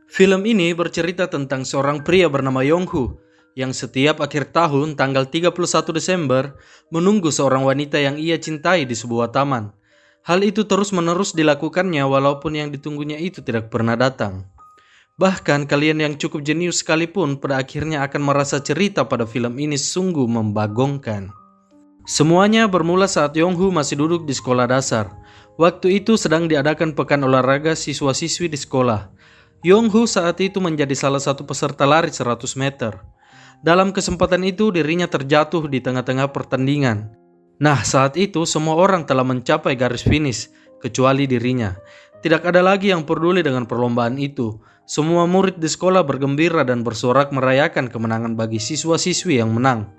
Film ini bercerita tentang seorang pria bernama Yong-Hu yang setiap akhir tahun tanggal 31 Desember menunggu seorang wanita yang ia cintai di sebuah taman. Hal itu terus-menerus dilakukannya walaupun yang ditunggunya itu tidak pernah datang. Bahkan kalian yang cukup jenius sekalipun pada akhirnya akan merasa cerita pada film ini sungguh membagongkan. Semuanya bermula saat Yong-Hu masih duduk di sekolah dasar. Waktu itu sedang diadakan pekan olahraga siswa-siswi di sekolah. Yong-Hu saat itu menjadi salah satu peserta lari 100 meter. Dalam kesempatan itu dirinya terjatuh di tengah-tengah pertandingan. Nah, saat itu semua orang telah mencapai garis finish, kecuali dirinya. Tidak ada lagi yang peduli dengan perlombaan itu. Semua murid di sekolah bergembira dan bersorak merayakan kemenangan bagi siswa-siswi yang menang.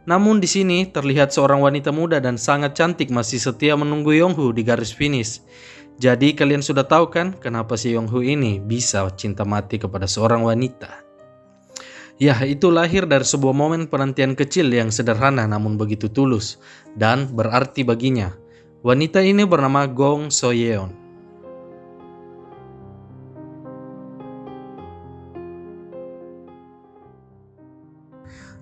Namun di sini terlihat seorang wanita muda dan sangat cantik masih setia menunggu Yong-Hu di garis finish. Jadi kalian sudah tahu kan kenapa si Yong-Hu ini bisa cinta mati kepada seorang wanita? Ya, itu lahir dari sebuah momen penantian kecil yang sederhana namun begitu tulus dan berarti baginya. Wanita ini bernama Gong So-yeon.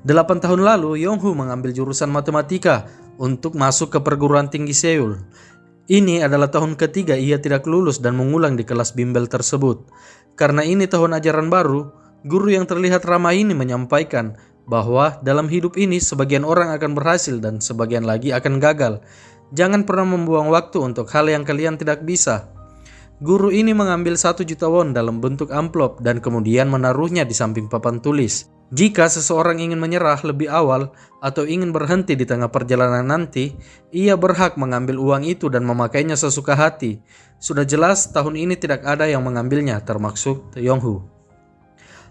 8 tahun lalu, Yong-Hu mengambil jurusan matematika untuk masuk ke perguruan tinggi Seoul. Ini adalah tahun ketiga ia tidak lulus dan mengulang di kelas bimbel tersebut. Karena ini tahun ajaran baru, guru yang terlihat ramah ini menyampaikan bahwa dalam hidup ini sebagian orang akan berhasil dan sebagian lagi akan gagal. Jangan pernah membuang waktu untuk hal yang kalian tidak bisa. Guru ini mengambil 1 juta won dalam bentuk amplop dan kemudian menaruhnya di samping papan tulis. Jika seseorang ingin menyerah lebih awal atau ingin berhenti di tengah perjalanan nanti, ia berhak mengambil uang itu dan memakainya sesuka hati. Sudah jelas tahun ini tidak ada yang mengambilnya, termasuk Yong-Hu.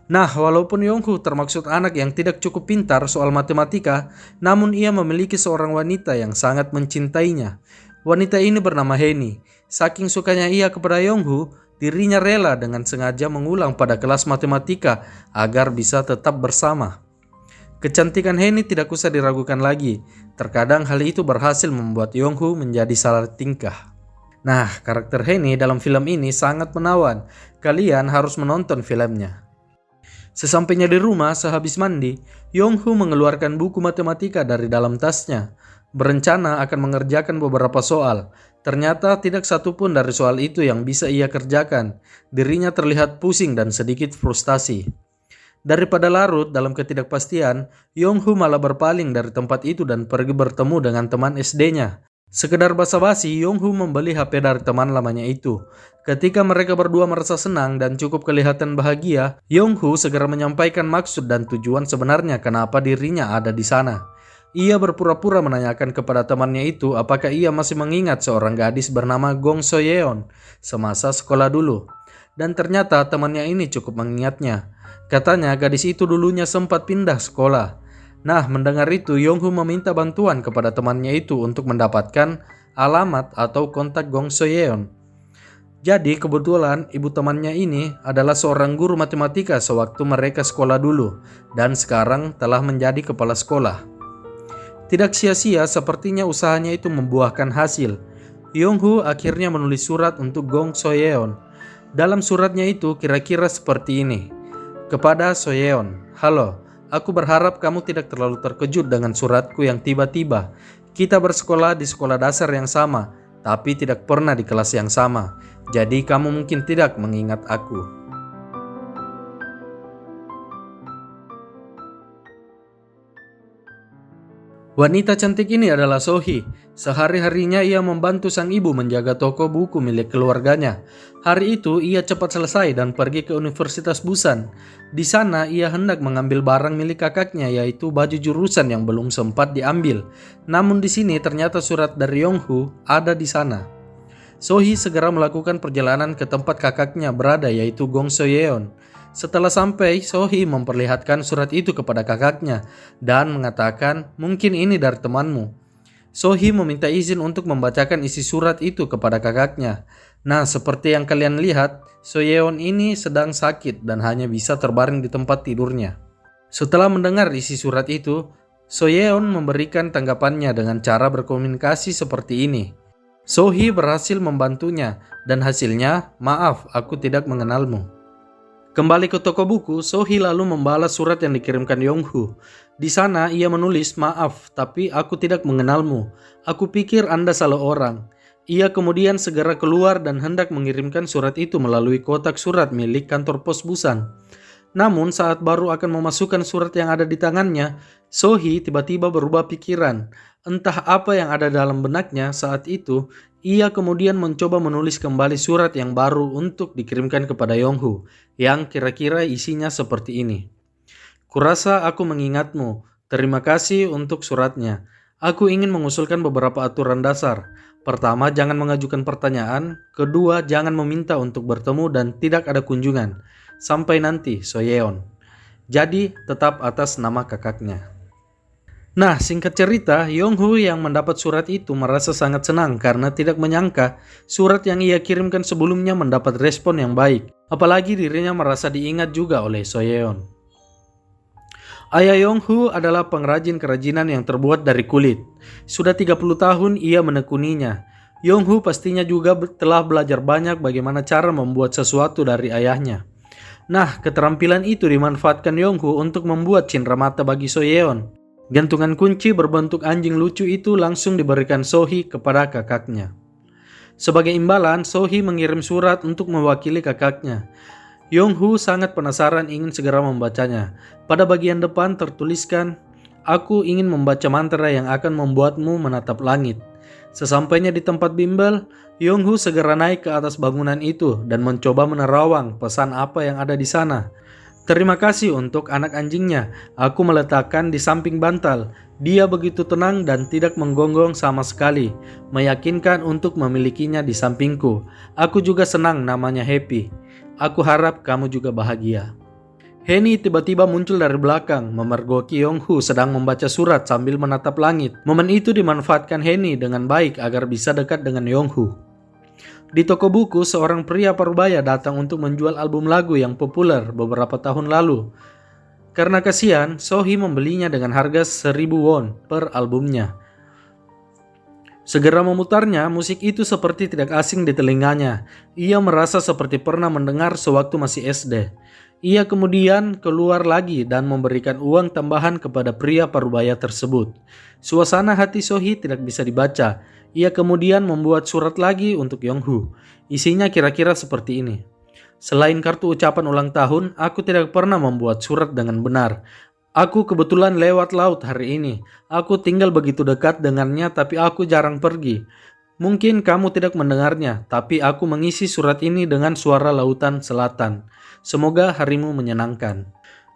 Nah, walaupun Yong-Hu termaksud anak yang tidak cukup pintar soal matematika, namun ia memiliki seorang wanita yang sangat mencintainya. Wanita ini bernama Heni. Saking sukanya ia kepada Yong-Hu, dirinya rela dengan sengaja mengulang pada kelas matematika agar bisa tetap bersama. Kecantikan Heni tidak usah diragukan lagi. Terkadang hal itu berhasil membuat Yong-Hu menjadi salah tingkah. Nah, karakter Heni dalam film ini sangat menawan. Kalian harus menonton filmnya. Sesampainya di rumah sehabis mandi, Yong-Hu mengeluarkan buku matematika dari dalam tasnya. Berencana akan mengerjakan beberapa soal. Ternyata tidak satu pun dari soal itu yang bisa ia kerjakan. Dirinya terlihat pusing dan sedikit frustasi. Daripada larut dalam ketidakpastian, Yong-Hu malah berpaling dari tempat itu dan pergi bertemu dengan teman SD-nya. Sekedar basa-basi, Yong-Hu membeli HP dari teman lamanya itu. Ketika mereka berdua merasa senang dan cukup kelihatan bahagia, Yong-Hu segera menyampaikan maksud dan tujuan sebenarnya kenapa dirinya ada di sana. Ia berpura-pura menanyakan kepada temannya itu apakah ia masih mengingat seorang gadis bernama Gong So-yeon semasa sekolah dulu. Dan ternyata temannya ini cukup mengingatnya. Katanya gadis itu dulunya sempat pindah sekolah. Nah, mendengar itu Yong-Hu meminta bantuan kepada temannya itu untuk mendapatkan alamat atau kontak Gong So-yeon. Jadi kebetulan ibu temannya ini adalah seorang guru matematika sewaktu mereka sekolah dulu dan sekarang telah menjadi kepala sekolah. Tidak sia-sia sepertinya usahanya itu membuahkan hasil. Yong-Hu akhirnya menulis surat untuk Gong So-yeon. Dalam suratnya itu kira-kira seperti ini. Kepada So-yeon, halo, aku berharap kamu tidak terlalu terkejut dengan suratku yang tiba-tiba. Kita bersekolah di sekolah dasar yang sama, tapi tidak pernah di kelas yang sama. Jadi kamu mungkin tidak mengingat aku. Wanita cantik ini adalah So-hee. Sehari-harinya ia membantu sang ibu menjaga toko buku milik keluarganya. Hari itu ia cepat selesai dan pergi ke Universitas Busan. Di sana ia hendak mengambil barang milik kakaknya yaitu baju jurusan yang belum sempat diambil. Namun di sini ternyata surat dari Yong-Hu ada di sana. So-hee segera melakukan perjalanan ke tempat kakaknya berada yaitu Gong So-yeon. Setelah sampai, So-hee memperlihatkan surat itu kepada kakaknya dan mengatakan, mungkin ini dari temanmu. So-hee meminta izin untuk membacakan isi surat itu kepada kakaknya. Nah, seperti yang kalian lihat, So-yeon ini sedang sakit dan hanya bisa terbaring di tempat tidurnya. Setelah mendengar isi surat itu, So-yeon memberikan tanggapannya dengan cara berkomunikasi seperti ini. So-hee berhasil membantunya dan hasilnya, maaf, aku tidak mengenalmu. Kembali ke toko buku, Sohee lalu membalas surat yang dikirimkan Yonghoo. Di sana ia menulis, "Maaf, tapi aku tidak mengenalmu. Aku pikir Anda salah orang." Ia kemudian segera keluar dan hendak mengirimkan surat itu melalui kotak surat milik kantor pos Busan. Namun saat baru akan memasukkan surat yang ada di tangannya, Sohee tiba-tiba berubah pikiran. Entah apa yang ada dalam benaknya saat itu, ia kemudian mencoba menulis kembali surat yang baru untuk dikirimkan kepada Yonghoo, yang kira-kira isinya seperti ini. "Kurasa aku mengingatmu. Terima kasih untuk suratnya. Aku ingin mengusulkan beberapa aturan dasar. Pertama, jangan mengajukan pertanyaan. Kedua, jangan meminta untuk bertemu dan tidak ada kunjungan. Sampai nanti, Soyeon." Jadi, tetap atas nama kakaknya. Nah, singkat cerita, Yonghoo yang mendapat surat itu merasa sangat senang karena tidak menyangka surat yang ia kirimkan sebelumnya mendapat respon yang baik. Apalagi dirinya merasa diingat juga oleh Soyeon. Ayah Yonghoo adalah pengrajin kerajinan yang terbuat dari kulit. Sudah 30 tahun ia menekuninya. Yonghoo pastinya juga telah belajar banyak bagaimana cara membuat sesuatu dari ayahnya. Nah, keterampilan itu dimanfaatkan Yonghoo untuk membuat cenderamata bagi Soyeon. Gantungan kunci berbentuk anjing lucu itu langsung diberikan Sohee kepada kakaknya. Sebagai imbalan, Sohee mengirim surat untuk mewakili kakaknya. Yonghoo sangat penasaran ingin segera membacanya. Pada bagian depan tertuliskan, "Aku ingin membaca mantra yang akan membuatmu menatap langit." Sesampainya di tempat bimbel, Yonghoo segera naik ke atas bangunan itu dan mencoba menerawang pesan apa yang ada di sana. "Terima kasih untuk anak anjingnya. Aku meletakkan di samping bantal. Dia begitu tenang dan tidak menggonggong sama sekali. Meyakinkan untuk memilikinya di sampingku. Aku juga senang namanya Happy. Aku harap kamu juga bahagia." Henny tiba-tiba muncul dari belakang, memergoki Yonghoo sedang membaca surat sambil menatap langit. Momen itu dimanfaatkan Henny dengan baik agar bisa dekat dengan Yonghoo. Di toko buku, seorang pria parubaya datang untuk menjual album lagu yang populer beberapa tahun lalu. Karena kasihan, Sohee membelinya dengan harga 1.000 won per albumnya. Segera memutarnya, musik itu seperti tidak asing di telinganya. Ia merasa seperti pernah mendengar sewaktu masih SD. Ia kemudian keluar lagi dan memberikan uang tambahan kepada pria parubaya tersebut. Suasana hati Sohee tidak bisa dibaca. Ia kemudian membuat surat lagi untuk Yonghoo. Isinya kira-kira seperti ini. "Selain kartu ucapan ulang tahun, aku tidak pernah membuat surat dengan benar. Aku kebetulan lewat laut hari ini. Aku tinggal begitu dekat dengannya tapi aku jarang pergi. Mungkin kamu tidak mendengarnya, tapi aku mengisi surat ini dengan suara lautan selatan. Semoga harimu menyenangkan."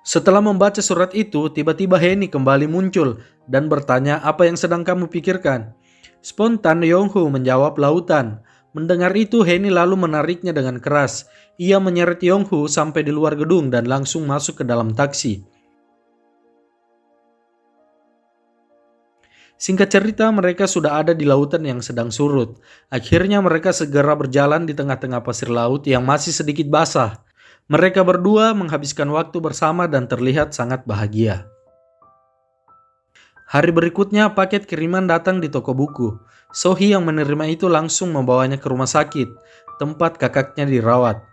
Setelah membaca surat itu, tiba-tiba Henny kembali muncul dan bertanya, "Apa yang sedang kamu pikirkan?" Spontan Yonghoo menjawab, "Lautan." Mendengar itu, Henny lalu menariknya dengan keras. Ia menyeret Yonghoo sampai di luar gedung dan langsung masuk ke dalam taksi. Singkat cerita, mereka sudah ada di lautan yang sedang surut. Akhirnya mereka segera berjalan di tengah-tengah pasir laut yang masih sedikit basah. Mereka berdua menghabiskan waktu bersama dan terlihat sangat bahagia. Hari berikutnya, paket kiriman datang di toko buku. Sohee yang menerima itu langsung membawanya ke rumah sakit, tempat kakaknya dirawat.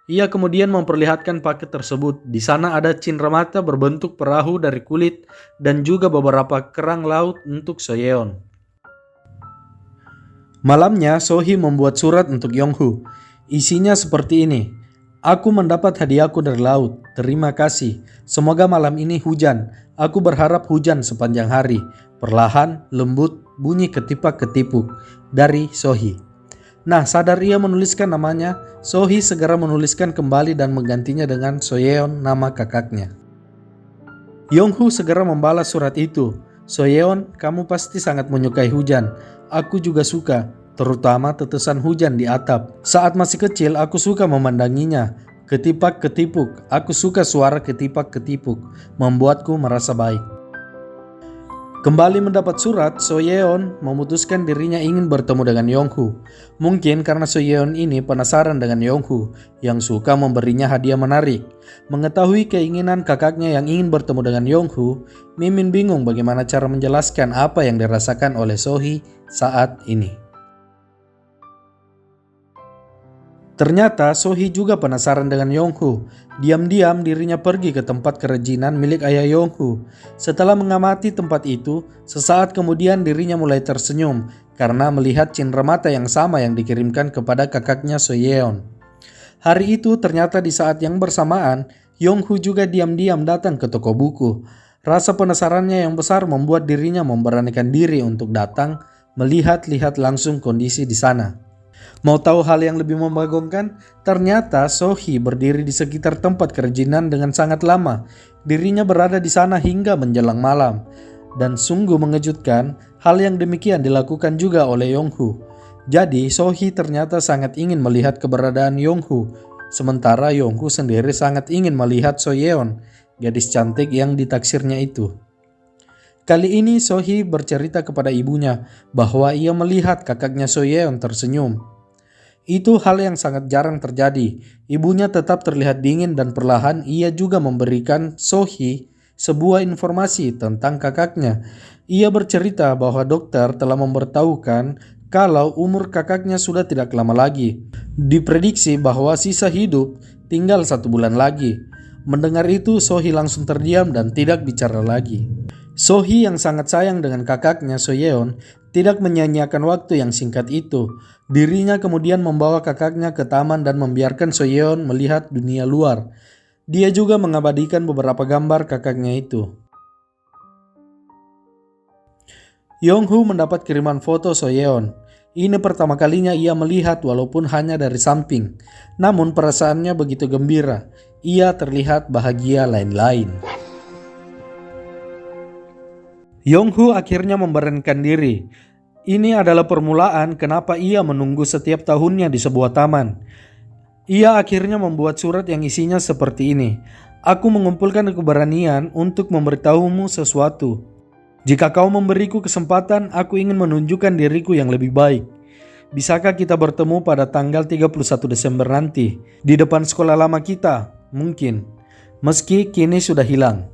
Ia kemudian memperlihatkan paket tersebut. Di sana ada cenderamata berbentuk perahu dari kulit dan juga beberapa kerang laut untuk Soyeon. Malamnya, Sohee membuat surat untuk Yonghoo. Isinya seperti ini. "Aku mendapat hadiahku dari laut. Terima kasih. Semoga malam ini hujan. Aku berharap hujan sepanjang hari." Perlahan, lembut, bunyi ketipak-ketipuk. Dari Sohee. Nah, sadar ia menuliskan namanya, Sohee segera menuliskan kembali dan menggantinya dengan Soyeon, nama kakaknya. Yonghoo segera membalas surat itu. "Soyeon, kamu pasti sangat menyukai hujan. Aku juga suka, terutama tetesan hujan di atap. Saat masih kecil, aku suka memandanginya. Ketipak-ketipuk, aku suka suara ketipak-ketipuk, membuatku merasa baik." Kembali mendapat surat, Soyeon memutuskan dirinya ingin bertemu dengan Yonghoo. Mungkin karena Soyeon ini penasaran dengan Yonghoo yang suka memberinya hadiah menarik. Mengetahui keinginan kakaknya yang ingin bertemu dengan Yonghoo, Mimin bingung bagaimana cara menjelaskan apa yang dirasakan oleh Sohee saat ini. Ternyata Sohee juga penasaran dengan Yonghu. Diam-diam dirinya pergi ke tempat kerajinan milik ayah Yonghu. Setelah mengamati tempat itu, sesaat kemudian dirinya mulai tersenyum karena melihat cindera mata yang sama yang dikirimkan kepada kakaknya Soyeon. Hari itu ternyata di saat yang bersamaan, Yonghu juga diam-diam datang ke toko buku. Rasa penasarannya yang besar membuat dirinya memberanikan diri untuk datang melihat-lihat langsung kondisi di sana. Mau tahu hal yang lebih membagongkan? Ternyata Sohee berdiri di sekitar tempat kerajinan dengan sangat lama. Dirinya berada di sana hingga menjelang malam. Dan sungguh mengejutkan, hal yang demikian dilakukan juga oleh Yonghu. Jadi Sohee ternyata sangat ingin melihat keberadaan Yonghu. Sementara Yonghu sendiri sangat ingin melihat Soyeon, gadis cantik yang ditaksirnya itu. Kali ini Sohee bercerita kepada ibunya bahwa ia melihat kakaknya Soyeon tersenyum. Itu hal yang sangat jarang terjadi. Ibunya tetap terlihat dingin dan perlahan ia juga memberikan Sohee sebuah informasi tentang kakaknya. Ia bercerita bahwa dokter telah memberitahukan kalau umur kakaknya sudah tidak lama lagi. Diprediksi bahwa sisa hidup tinggal 1 bulan lagi. Mendengar itu Sohee langsung terdiam dan tidak bicara lagi. Sohee yang sangat sayang dengan kakaknya Soyeon tidak menyia-nyiakan waktu yang singkat itu. Dirinya kemudian membawa kakaknya ke taman dan membiarkan Soyeon melihat dunia luar. Dia juga mengabadikan beberapa gambar kakaknya itu. Yonghu mendapat kiriman foto Soyeon. Ini pertama kalinya ia melihat walaupun hanya dari samping. Namun perasaannya begitu gembira. Ia terlihat bahagia lain-lain. Yonghu akhirnya memberanikan diri. Ini adalah permulaan kenapa ia menunggu setiap tahunnya di sebuah taman. Ia akhirnya membuat surat yang isinya seperti ini. Aku mengumpulkan keberanian untuk memberitahumu sesuatu. Jika kau memberiku kesempatan, aku ingin menunjukkan diriku yang lebih baik. Bisakah kita bertemu pada tanggal 31 Desember nanti? Di depan sekolah lama kita? Mungkin. Meski kini sudah hilang.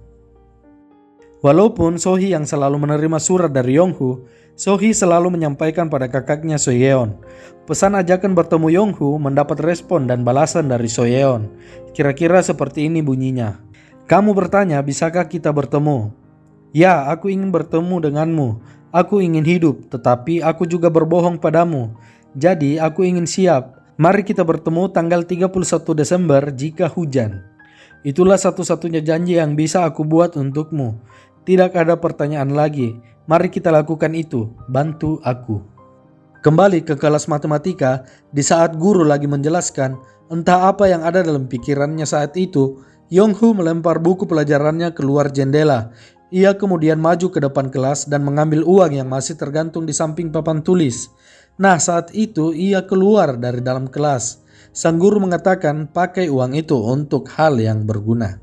Walaupun Sohee yang selalu menerima surat dari Yonghu, Sohee selalu menyampaikan pada kakaknya Soyeon. Pesan ajakan bertemu Yonghu mendapat respon dan balasan dari Soyeon. Kira-kira seperti ini bunyinya. Kamu bertanya, bisakah kita bertemu? Ya, aku ingin bertemu denganmu. Aku ingin hidup, tetapi aku juga berbohong padamu. Jadi aku ingin siap. Mari kita bertemu tanggal 31 Desember jika hujan. Itulah satu-satunya janji yang bisa aku buat untukmu. Tidak ada pertanyaan lagi. Mari kita lakukan itu. Bantu aku. Kembali ke kelas matematika, di saat guru lagi menjelaskan, entah apa yang ada dalam pikirannya saat itu, Yonghu melempar buku pelajarannya keluar jendela. Ia kemudian maju ke depan kelas dan mengambil uang yang masih tergantung di samping papan tulis. Nah, saat itu ia keluar dari dalam kelas. Sang guru mengatakan pakai uang itu untuk hal yang berguna.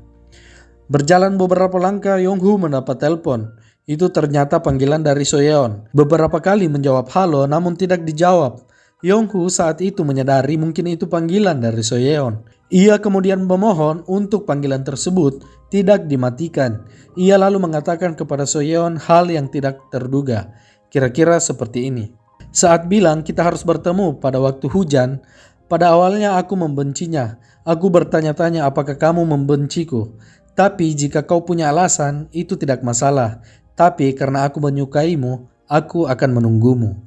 Berjalan beberapa langkah, Yonghu mendapat telepon. Itu ternyata panggilan dari Soyeon. Beberapa kali menjawab halo namun tidak dijawab. Yonghu saat itu menyadari mungkin itu panggilan dari Soyeon. Ia kemudian memohon untuk panggilan tersebut tidak dimatikan. Ia lalu mengatakan kepada Soyeon hal yang tidak terduga. Kira-kira seperti ini. Saat bilang kita harus bertemu pada waktu hujan, pada awalnya aku membencinya. Aku bertanya-tanya apakah kamu membenciku. Tapi jika kau punya alasan, itu tidak masalah. Tapi karena aku menyukaimu, aku akan menunggumu.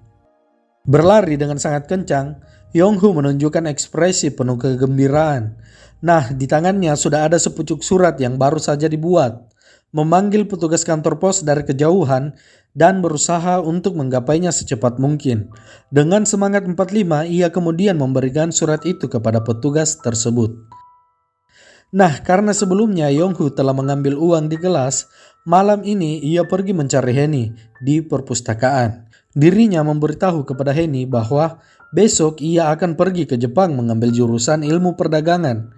Berlari dengan sangat kencang, Yonghu menunjukkan ekspresi penuh kegembiraan. Nah, di tangannya sudah ada sepucuk surat yang baru saja dibuat. Memanggil petugas kantor pos dari kejauhan dan berusaha untuk menggapainya secepat mungkin. Dengan semangat 45, ia kemudian memberikan surat itu kepada petugas tersebut. Nah, karena sebelumnya Yonghu telah mengambil uang di kelas, malam ini ia pergi mencari Heni di perpustakaan. Dirinya memberitahu kepada Heni bahwa besok ia akan pergi ke Jepang mengambil jurusan ilmu perdagangan.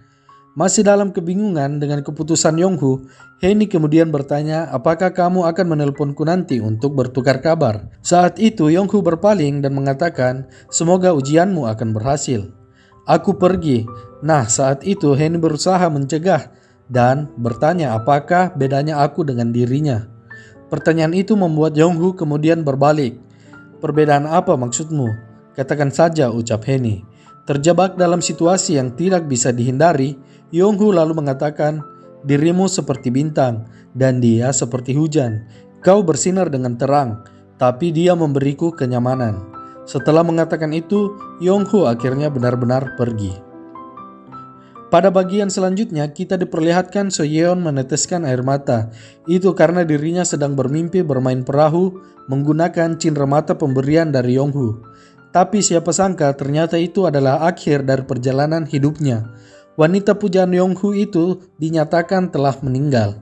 Masih dalam kebingungan dengan keputusan Yonghu, Heni kemudian bertanya, apakah kamu akan menelponku nanti untuk bertukar kabar? Saat itu Yonghu berpaling dan mengatakan, semoga ujianmu akan berhasil. Aku pergi. Nah, saat itu Heni berusaha mencegah dan bertanya apakah bedanya aku dengan dirinya. Pertanyaan itu membuat Yonghu kemudian berbalik. Perbedaan apa maksudmu? Katakan saja, ucap Heni. Terjebak dalam situasi yang tidak bisa dihindari, Yonghu lalu mengatakan, "Dirimu seperti bintang dan dia seperti hujan. Kau bersinar dengan terang, tapi dia memberiku kenyamanan." Setelah mengatakan itu, Yonghu akhirnya benar-benar pergi. Pada bagian selanjutnya, kita diperlihatkan Soyeon meneteskan air mata. Itu karena dirinya sedang bermimpi bermain perahu menggunakan cindera mata pemberian dari Yonghu. Tapi siapa sangka ternyata itu adalah akhir dari perjalanan hidupnya. Wanita pujaan Yonghu itu dinyatakan telah meninggal.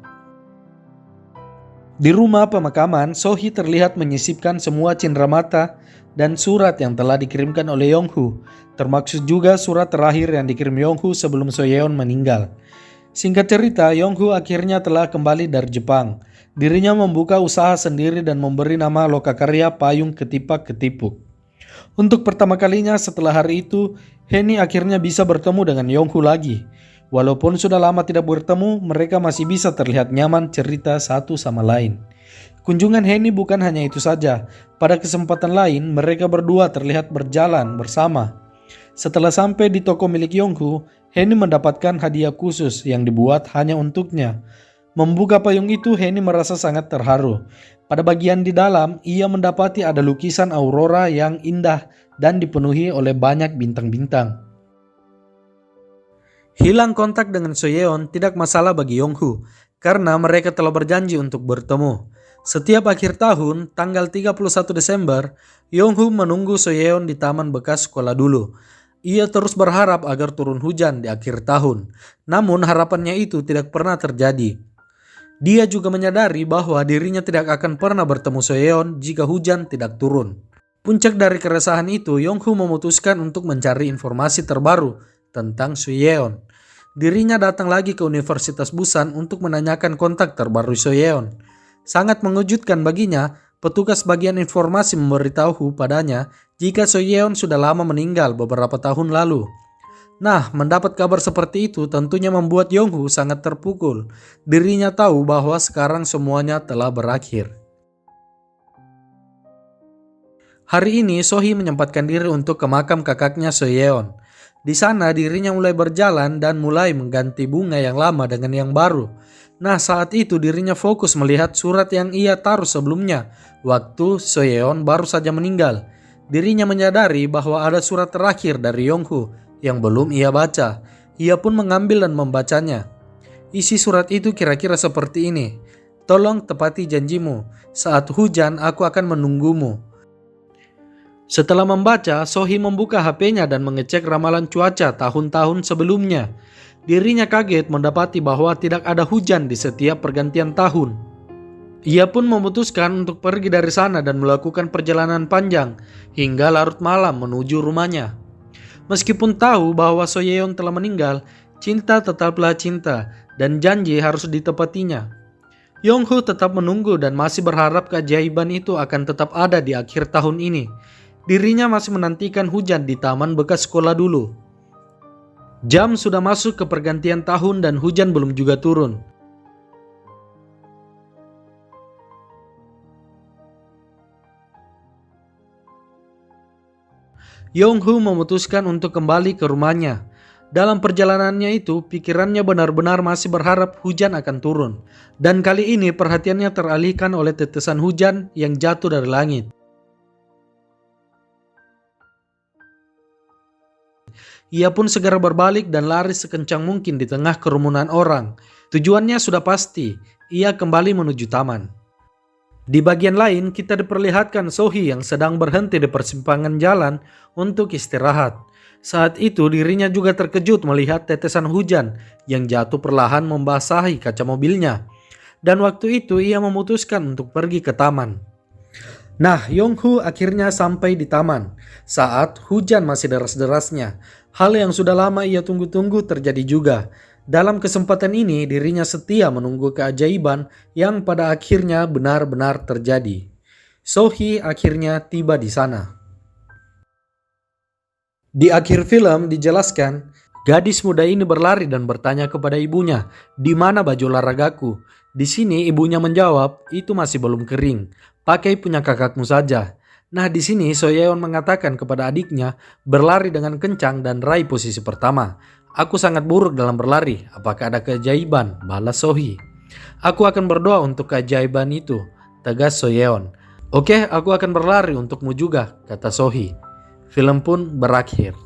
Di rumah pemakaman, Sohee terlihat menyisipkan semua cindera mata dan surat yang telah dikirimkan oleh Yonghu, termasuk juga surat terakhir yang dikirim Yonghu sebelum Soyeon meninggal. Singkat cerita, Yonghu akhirnya telah kembali dari Jepang. Dirinya membuka usaha sendiri dan memberi nama lokakarya payung ketipak-ketipuk. Untuk pertama kalinya setelah hari itu, Henny akhirnya bisa bertemu dengan Yonghu lagi. Walaupun sudah lama tidak bertemu, mereka masih bisa terlihat nyaman cerita satu sama lain. Kunjungan Henny bukan hanya itu saja. Pada kesempatan lain, mereka berdua terlihat berjalan bersama. Setelah sampai di toko milik Yonghu, Henny mendapatkan hadiah khusus yang dibuat hanya untuknya. Membuka payung itu, Henny merasa sangat terharu. Pada bagian di dalam, ia mendapati ada lukisan aurora yang indah dan dipenuhi oleh banyak bintang-bintang. Hilang kontak dengan Soyeon tidak masalah bagi Yonghu, karena mereka telah berjanji untuk bertemu. Setiap akhir tahun, tanggal 31 Desember, Yonghu menunggu Soyeon di taman bekas sekolah dulu. Ia terus berharap agar turun hujan di akhir tahun, namun harapannya itu tidak pernah terjadi. Dia juga menyadari bahwa dirinya tidak akan pernah bertemu Soyeon jika hujan tidak turun. Puncak dari keresahan itu, Yonghu memutuskan untuk mencari informasi terbaru tentang Soyeon. Dirinya datang lagi ke Universitas Busan untuk menanyakan kontak terbaru Soyeon. Sangat mengejutkan baginya, petugas bagian informasi memberitahu padanya jika Soyeon sudah lama meninggal beberapa tahun lalu. Nah, mendapat kabar seperti itu tentunya membuat Yonghu sangat terpukul. Dirinya tahu bahwa sekarang semuanya telah berakhir. Hari ini Sohee menyempatkan diri untuk ke makam kakaknya Soyeon. Di sana dirinya mulai berjalan dan mulai mengganti bunga yang lama dengan yang baru. Nah, saat itu dirinya fokus melihat surat yang ia taruh sebelumnya waktu Soyeon baru saja meninggal. Dirinya menyadari bahwa ada surat terakhir dari Yonghu yang belum ia baca. Ia pun mengambil dan membacanya. Isi surat itu kira-kira seperti ini. "Tolong tepati janjimu. Saat hujan aku akan menunggumu." Setelah membaca, Sohee membuka HP-nya dan mengecek ramalan cuaca tahun-tahun sebelumnya. Dirinya kaget mendapati bahwa tidak ada hujan di setiap pergantian tahun. Ia pun memutuskan untuk pergi dari sana dan melakukan perjalanan panjang hingga larut malam menuju rumahnya. Meskipun tahu bahwa Soyeon telah meninggal, cinta tetaplah cinta dan janji harus ditepatinya. Yonghu tetap menunggu dan masih berharap keajaiban itu akan tetap ada di akhir tahun ini. Dirinya masih menantikan hujan di taman bekas sekolah dulu. Jam sudah masuk ke pergantian tahun dan hujan belum juga turun. Yonghu memutuskan untuk kembali ke rumahnya. Dalam perjalanannya itu, pikirannya benar-benar masih berharap hujan akan turun. Dan kali ini perhatiannya teralihkan oleh tetesan hujan yang jatuh dari langit. Ia pun segera berbalik dan lari sekencang mungkin di tengah kerumunan orang. Tujuannya sudah pasti, ia kembali menuju taman. Di bagian lain, kita diperlihatkan Sohee yang sedang berhenti di persimpangan jalan untuk istirahat. Saat itu dirinya juga terkejut melihat tetesan hujan yang jatuh perlahan membasahi kaca mobilnya. Dan waktu itu ia memutuskan untuk pergi ke taman. Nah, Yonghu akhirnya sampai di taman saat hujan masih deras-derasnya. Hal yang sudah lama ia tunggu-tunggu terjadi juga. Dalam kesempatan ini dirinya setia menunggu keajaiban yang pada akhirnya benar-benar terjadi. Sohee akhirnya tiba di sana. Di akhir film dijelaskan, gadis muda ini berlari dan bertanya kepada ibunya, "Di mana baju olahragaku?" Di sini ibunya menjawab, "Itu masih belum kering. Pakai punya kakakmu saja." Nah, di sini Soyeon mengatakan kepada adiknya berlari dengan kencang dan raih posisi pertama. Aku sangat buruk dalam berlari. Apakah ada keajaiban? Balas Sohee. Aku akan berdoa untuk keajaiban itu, tegas Soyeon. Oke, aku akan berlari untukmu juga, kata Sohee. Film pun berakhir.